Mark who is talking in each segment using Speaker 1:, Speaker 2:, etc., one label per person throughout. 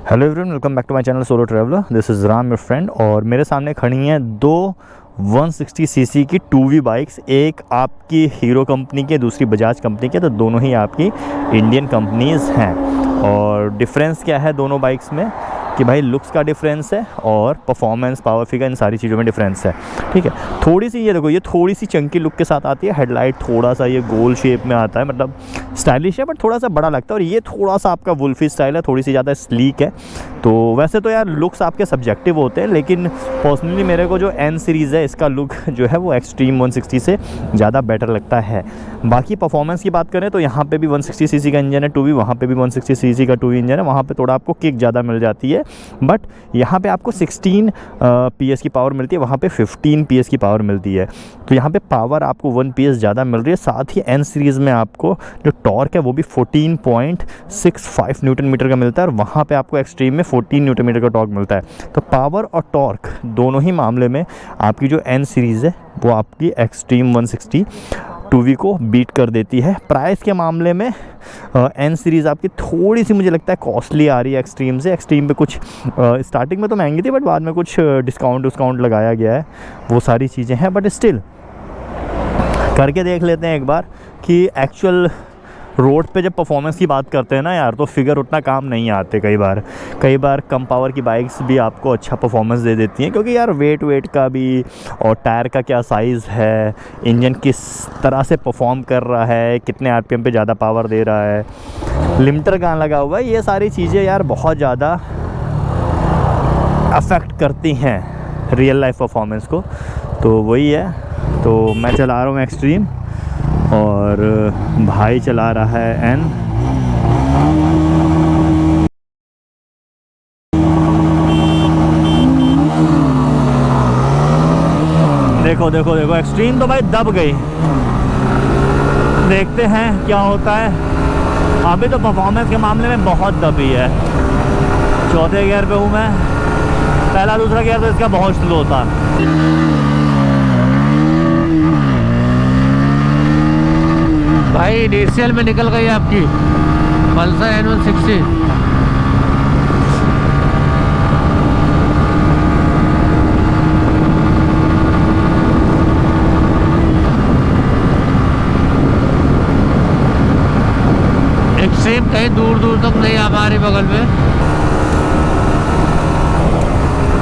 Speaker 1: Hello everyone, welcome back to my channel solo traveller. This is Ram your friend. और मेरे सामने खड़ी हैं दो 160 सीसी की 2V बाइक्स। एक आपकी हीरो कंपनी की, दूसरी बजाज कंपनी की। तो दोनों ही आपकी इंडियन कंपनीज़ हैं। और डिफरेंस क्या है दोनों बाइक्स में कि भाई लुक्स का डिफरेंस है और परफॉर्मेंस, पावर फिगर, इन सारी चीज़ों में डिफरेंस है। ठीक है, थोड़ी सी ये देखो, ये थोड़ी सी चंकी लुक के साथ आती है। हेडलाइट थोड़ा सा ये गोल शेप में आता है, मतलब स्टाइलिश है बट थोड़ा सा बड़ा लगता है। और ये थोड़ा सा आपका वुल्फी स्टाइल है, थोड़ी सी ज़्यादा स्लीक है। तो वैसे तो यार लुक्स आपके सब्जेक्टिव होते हैं, लेकिन पर्सनली मेरे को जो N सीरीज़ है इसका लुक जो है वो एक्सट्रीम 160 से ज़्यादा बेटर लगता है। बाकी परफॉर्मेंस की बात करें तो यहाँ पे भी 160 सीसी का इंजन है 2V, वहाँ पे भी 160 सीसी का 2V इंजन है। वहाँ पे थोड़ा आपको किक ज़्यादा मिल जाती है, बट यहाँ पे आपको 16 PS की पावर मिलती है, वहाँ पे 15 PS की पावर मिलती है। तो यहाँ पे पावर आपको 1 PS ज़्यादा मिल रही है। साथ ही N सीरीज़ में आपको जो टॉर्क है वो भी 14.65 न्यूटन मीटर का मिलता है, और वहाँ पे आपको एक्सट्रीम में 14 न्यूटन मीटर का टॉर्क मिलता है। तो पावर और टॉर्क दोनों ही मामले में आपकी जो N सीरीज़ है वो आपकी एक्सट्रीम 160 2V को बीट कर देती है। प्राइस के मामले में N सीरीज़ आपकी थोड़ी सी मुझे लगता है कॉस्टली आ रही है एक्सट्रीम से। एक्सट्रीम पे कुछ स्टार्टिंग में तो महंगी थी, बट बाद में कुछ डिस्काउंट लगाया गया है, वो सारी चीज़ें हैं। बट स्टिल करके देख लेते हैं एक बार कि एक्चुअल रोड पे जब परफॉर्मेंस की बात करते हैं ना यार, तो फिगर उतना काम नहीं आते। कई बार कम पावर की बाइक्स भी आपको अच्छा परफॉर्मेंस दे देती हैं, क्योंकि यार वेट का भी, और टायर का क्या साइज़ है, इंजन किस तरह से परफॉर्म कर रहा है, कितने RPM पे ज़्यादा पावर दे रहा है, लिमिटर कहाँ लगा हुआ है, ये सारी चीज़ें यार बहुत ज़्यादा अफेक्ट करती हैं रियल लाइफ परफॉर्मेंस को। तो वही है। तो मैं चला रहा हूँ एक्सट्रीम और भाई चला रहा है N। देखो देखो देखो, एक्सट्रीम तो भाई दब गई। देखते हैं क्या होता है। अभी तो परफॉर्मेंस के मामले में बहुत दबी है। चौथे गियर पे हूँ मैं, पहला दूसरा गियर तो इसका बहुत स्लो था।
Speaker 2: भाई DCL में निकल गई आपकी पल्सर N160। एक्सट्रीम कहीं दूर दूर तक नहीं आ पा रही बगल में।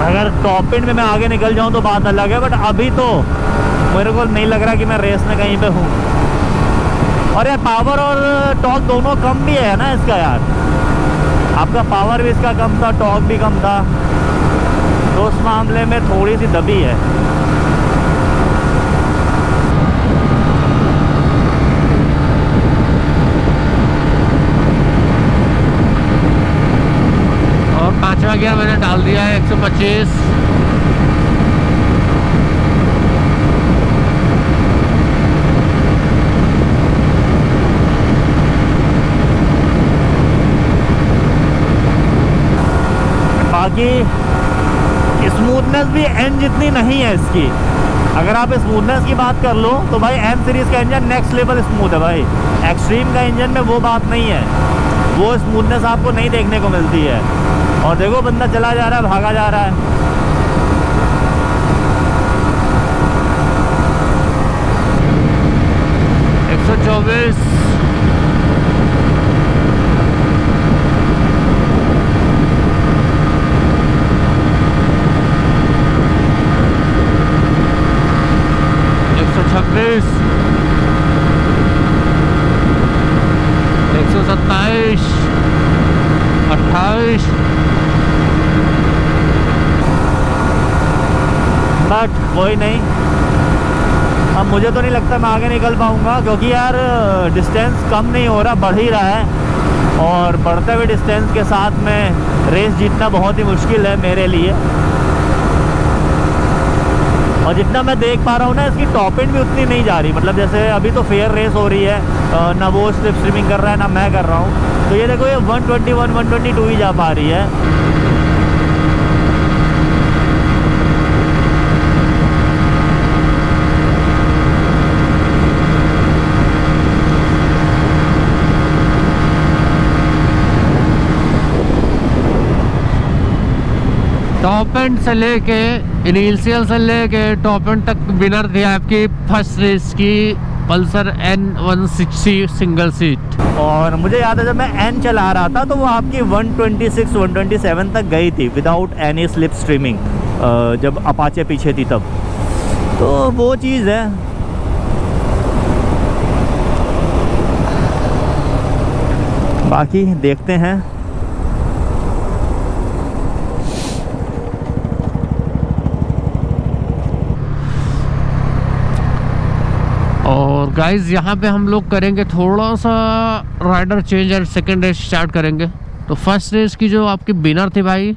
Speaker 1: अगर टॉप एंड में मैं आगे निकल जाऊं तो बात अलग है, बट अभी तो मेरे को नहीं लग रहा कि मैं रेस में कहीं पे हूँ। और यार पावर और टॉर्क दोनों कम भी है ना इसका यार। आपका पावर भी इसका कम था, टॉर्क भी कम था, तो उस मामले में थोड़ी सी दबी है।
Speaker 2: और पांचवा गियर मैंने डाल दिया है 125।
Speaker 1: बाकी स्मूथनेस भी N जितनी नहीं है इसकी। अगर आप स्मूथनेस की बात कर लो तो भाई N सीरीज़ का इंजन नेक्स्ट लेवल स्मूथ है भाई। एक्सट्रीम का इंजन में वो बात नहीं है, वो स्मूथनेस आपको नहीं देखने को मिलती है। और देखो बंदा चला जा रहा है, भागा जा रहा है। बट कोई नहीं, अब मुझे तो नहीं लगता मैं आगे निकल पाऊँगा, क्योंकि यार डिस्टेंस कम नहीं हो रहा, बढ़ ही रहा है। और बढ़ते हुए डिस्टेंस के साथ में रेस जीतना बहुत ही मुश्किल है मेरे लिए। और जितना मैं देख पा रहा हूँ ना, इसकी टॉप एंड भी उतनी नहीं जा रही। मतलब जैसे अभी तो फेयर रेस हो रही है, ना वो स्लिप स्ट्रीमिंग कर रहा है ना मैं कर रहा हूँ। तो ये देखो, ये 121 122 ही जा पा रही है।
Speaker 2: टॉप एंड से लेके इनिशियल से लेके टॉप एंड तक विनर थी आपकी फर्स्ट रेस की पल्सर N160 सिंगल सीट।
Speaker 1: और मुझे याद है जब मैं N चला रहा था तो वो आपकी 126 127 तक गई थी विदाउट एनी स्लिप स्ट्रीमिंग, जब अपाचे पीछे थी तब। तो वो चीज़ है। बाकी देखते हैं।
Speaker 2: और गाइज यहाँ पे हम लोग करेंगे थोड़ा सा राइडर चेंज और सेकेंड रेस स्टार्ट करेंगे। तो फर्स्ट रेस की जो आपकी विनर थी भाई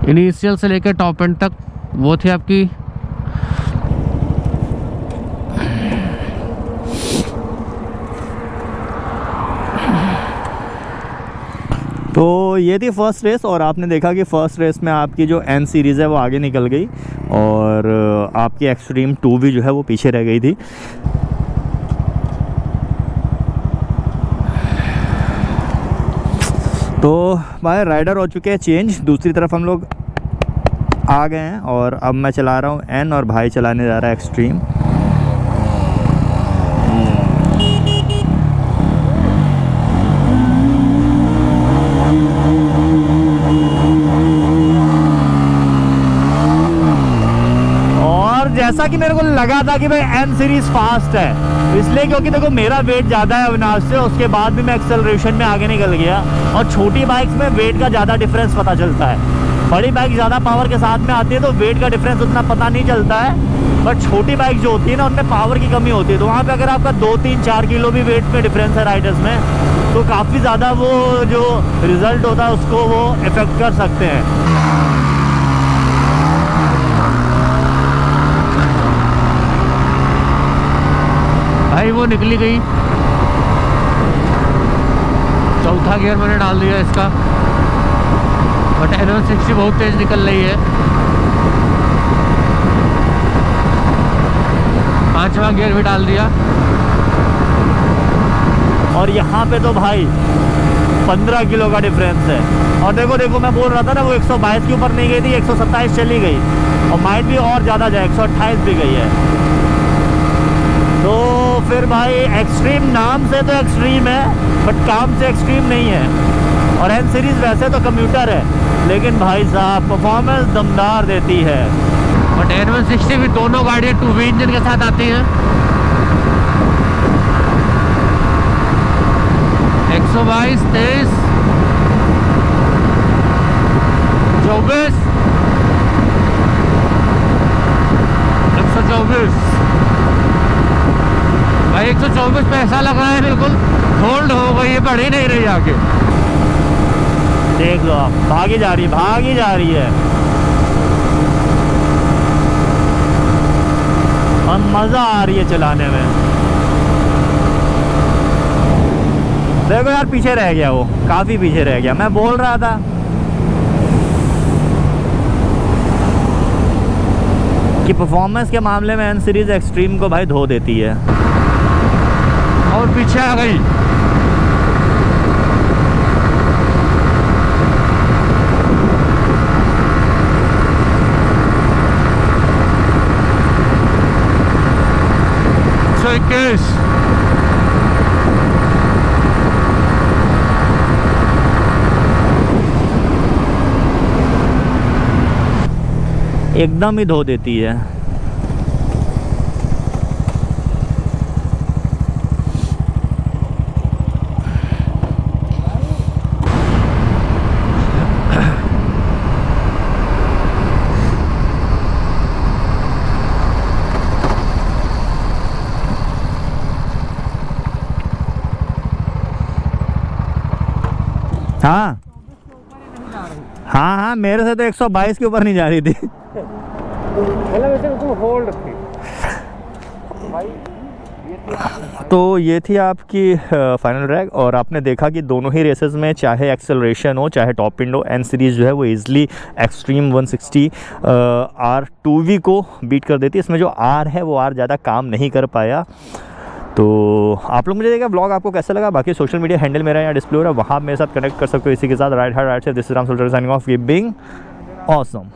Speaker 2: इनिशियल से लेकर टॉप एंड तक, वो थी आपकी
Speaker 1: तो ये थी फर्स्ट रेस। और आपने देखा कि फर्स्ट रेस में आपकी जो N सीरीज़ है वो आगे निकल गई और आपकी एक्सट्रीम 2V जो है वो पीछे रह गई थी। तो भाई राइडर हो चुके हैं चेंज, दूसरी तरफ हम लोग आ गए हैं और अब मैं चला रहा हूँ N और भाई चलाने जा रहा है एक्सट्रीम। जैसा कि मेरे को लगा था कि भाई N सीरीज फास्ट है, इसलिए क्योंकि देखो मेरा वेट ज़्यादा है अविनाश से, उसके बाद भी मैं एक्सेलरेशन में आगे निकल गया। और छोटी बाइक्स में वेट का ज़्यादा डिफरेंस पता चलता है। बड़ी बाइक ज़्यादा पावर के साथ में आती है तो वेट का डिफरेंस उतना पता नहीं चलता है, बट छोटी बाइक जो होती है ना उनमें पावर की कमी होती है। तो वहाँ पर अगर आपका 2-3-4 किलो भी वेट में डिफरेंस है राइडर्स में, तो काफ़ी ज़्यादा वो जो रिज़ल्ट होता है उसको वो इफ़ेक्ट कर सकते हैं।
Speaker 2: भाई वो निकली गई, चौथा गियर मैंने डाल दिया इसका, बट N160 बहुत तेज निकल रही है। पांचवा गियर भी डाल दिया।
Speaker 1: और यहाँ पे तो भाई 15 किलो का डिफरेंस है। और देखो देखो मैं बोल रहा था ना वो 122 के ऊपर नहीं गई थी, 127 चली गई और माइट भी और ज़्यादा जाए 128 भी गई है। तो फिर भाई एक्सट्रीम नाम से तो एक्सट्रीम है बट काम से एक्सट्रीम नहीं है। और N सीरीज़ वैसे तो कंप्यूटर है लेकिन भाई साहब परफॉर्मेंस दमदार देती है।
Speaker 2: बट N160 भी दोनों गाड़ियाँ 2V इंजन के साथ आती हैं। 122, 23, 24, 124 भाई 124 पे ऐसा लग रहा है बिल्कुल होल्ड हो गई है, बढ़ ही नहीं रही आगे।
Speaker 1: देख लो आप, भागी जा रही है और मज़ा आ रही है चलाने में। देखो यार पीछे रह गया, वो काफ़ी पीछे रह गया। मैं बोल रहा था कि परफॉर्मेंस के मामले में N सीरीज़ एक्सट्रीम को भाई धो देती है।
Speaker 2: और पीछे आ गई।
Speaker 1: एकदम ही धो देती है। हाँ हाँ हाँ मेरे से तो 122 के ऊपर नहीं जा रही थी।
Speaker 2: होल्ड थी।
Speaker 1: तो ये थी आपकी फाइनल रैग। और आपने देखा कि दोनों ही रेसेस में चाहे एक्सेलरेशन हो चाहे टॉप एंड हो, N सीरीज़ जो है वो ईज़िली एक्सट्रीम 160 R2V को बीट कर देती है। इसमें जो R है वो R ज़्यादा काम नहीं कर पाया। तो आप लोग मुझे देखा ब्लॉग आपको कैसा लगा। बाकी सोशल मीडिया हैंडल मेरा यहाँ डिस्प्ले हो रहा है, वहाँ मेरे साथ कनेक्ट कर सकते हो। इसी के साथ राइट से this is Ram Salter signing off, keep being awesome.